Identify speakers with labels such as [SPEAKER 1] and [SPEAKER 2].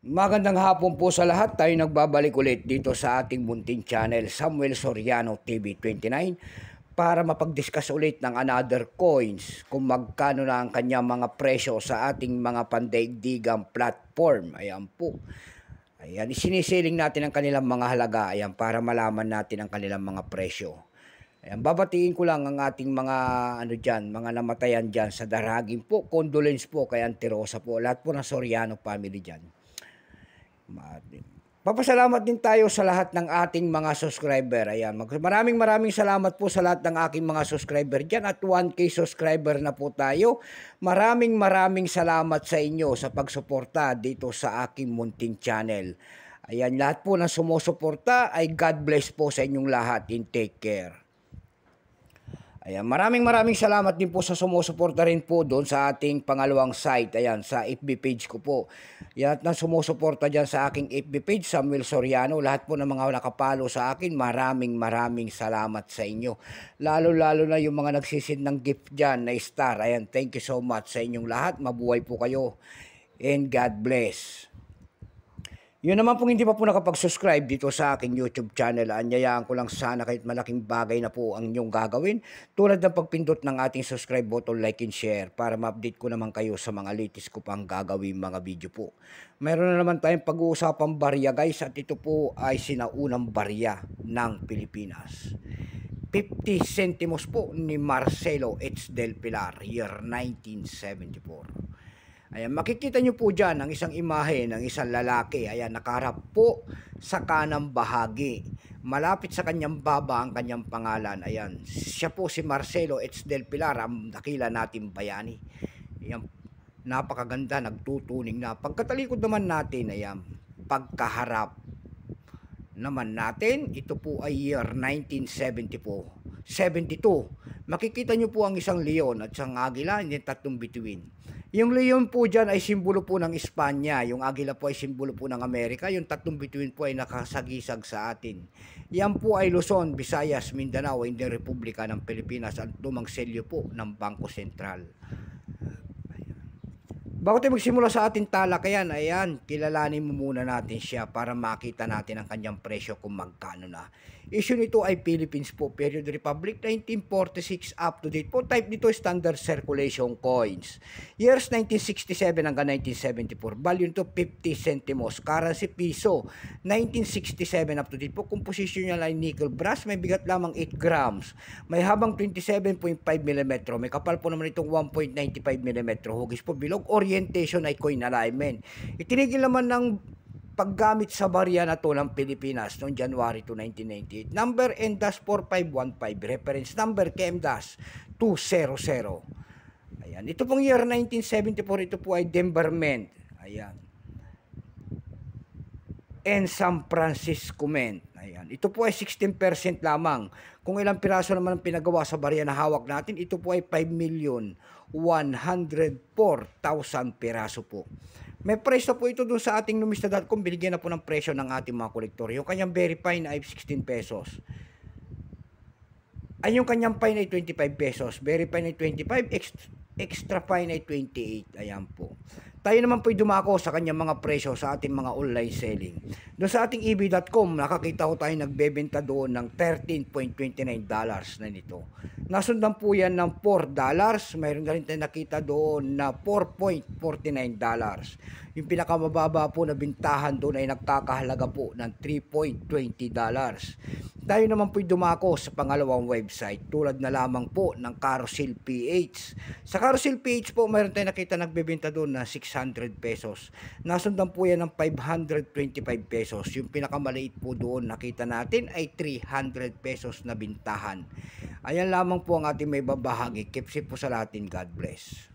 [SPEAKER 1] Magandang hapon po sa lahat. Tayo nagbabalik ulit dito sa ating munting channel, Samuel Soriano TV 29, para mapag-discuss ulit ng another coins kung magkano na ang kanyang mga presyo sa ating mga pandaigdigang platform. Ayan po. Ayan, isinisiling natin ang kanilang mga halaga. Ayan, para malaman natin ang kanilang mga presyo. Ayan, babatiin ko lang ang ating mga mga namatayan dyan sa Daragin po. Condolence po kay Auntie Rosa po. Lahat po ng Soriano family dyan. Papasalamat din tayo sa lahat ng ating mga subscriber. Ayan, maraming salamat po sa lahat ng aking mga subscriber dyan at 1K subscriber na po tayo. Maraming salamat sa inyo sa pagsuporta dito sa aking munting channel. Ayan, lahat po ng sumusuporta ay God bless po sa inyong lahat and take care. Ayan, maraming salamat din po sa sumusuporta rin po doon sa ating pangalawang site. Ayan, sa FB page ko po. Yan na sumusuporta dyan sa aking FB page, Samuel Soriano. Lahat po ng mga nakapalo sa akin, maraming salamat sa inyo. Lalo na yung mga nagsisid ng gift dyan na star. Ayan, thank you so much sa inyong lahat. Mabuhay po kayo. And God bless. Yun naman pong hindi pa po nakapag-subscribe dito sa aking YouTube channel, anyayaan ko lang sana kahit malaking bagay na po ang inyong gagawin, tulad ng pagpindot ng ating subscribe button, like and share, para ma-update ko naman kayo sa mga latest ko pang gagawin mga video po. Meron na naman tayong pag-uusapang barya guys, at ito po ay sinaunang barya ng Pilipinas. 50 centimos po ni Marcelo H. Del Pilar, year 1974. Ayan, makikita nyo po dyan ang isang imahe ng isang lalaki. Ayan, nakaharap po sa kanang bahagi. Malapit sa kanyang baba ang kanyang pangalan. Ayan, siya po si Marcelo H. Del Pilar, ang dakila nating bayani. Ayan, napakaganda, nagtutuning na. Pagkatalikod naman natin, ayan, pagkaharap naman natin, ito po ay year 1974. 72. Makikita nyo po ang isang leon at isang agila, hindi tatlong bituin. Yung leon po dyan ay simbolo po ng Espanya, yung agila po ay simbolo po ng Amerika, yung tatlong bituin po ay nakasagisag sa atin. Yan po ay Luzon, Visayas, Mindanao, Indian Republika ng Pilipinas at lumang selyo po ng Bangko Sentral. Bago tayo magsimula sa ating talakayan, ayan, kilalanin mo muna natin siya para makita natin ang kanyang presyo kung magkano na. Issue nito ay Philippines po, Period Republic, 1946 up to date po. Type nito Standard Circulation Coins. Years 1967 hanggang 1974. Value nito 50 centimos. Currency piso, 1967 up to date po. Composition niya ay nickel brass. May bigat lamang 8 grams. May habang 27.5 mm. May kapal po naman itong 1.95 mm. Hugis po bilog. Orientation ay coin alignment. Itinigil naman ng paggamit sa barya na to ng Pilipinas noong January 2, 1998. Number N-4515. Reference number KM-200. Ayan. Ito pong year 1974, ito po ay Denverment. Ayan. And San Francisco Mint. Ayan. Ito po ay 16% lamang. Kung ilang piraso naman ang pinagawa sa barya na hawak natin, ito po ay 5,104,000 piraso po. May presyo po ito doon sa ating numista.com. Binigyan na po ng presyo ng ating mga kolektor. Yung kanyang very fine ay 16 pesos. Ay yung kanyang fine ay 25 pesos. Very fine ay 25. Extra fine ay 28. Ayan po. Tayo naman po'y dumako sa kanyang mga presyo sa ating mga online selling. Doon sa ating ebay.com, nakakita ko tayo nagbebenta doon ng $13.29 na nito. Nasundan po yan ng $4. Mayroon na rin tayo nakita doon na $4.49. Yung pinakamababa po na bintahan doon ay nagkakahalaga po ng $3.20. Tayo naman po'y dumako sa pangalawang website tulad na lamang po ng Carousel PH. Sa Carousel PH po mayroon tayong nakita nagbebenta doon na 600 pesos. Nasundan po yan ng 525 pesos. Yung pinakamaliit po doon nakita natin ay 300 pesos na bintahan. Ayan lamang po ang ating may babahagi. Keep safe po sa lahat. God bless.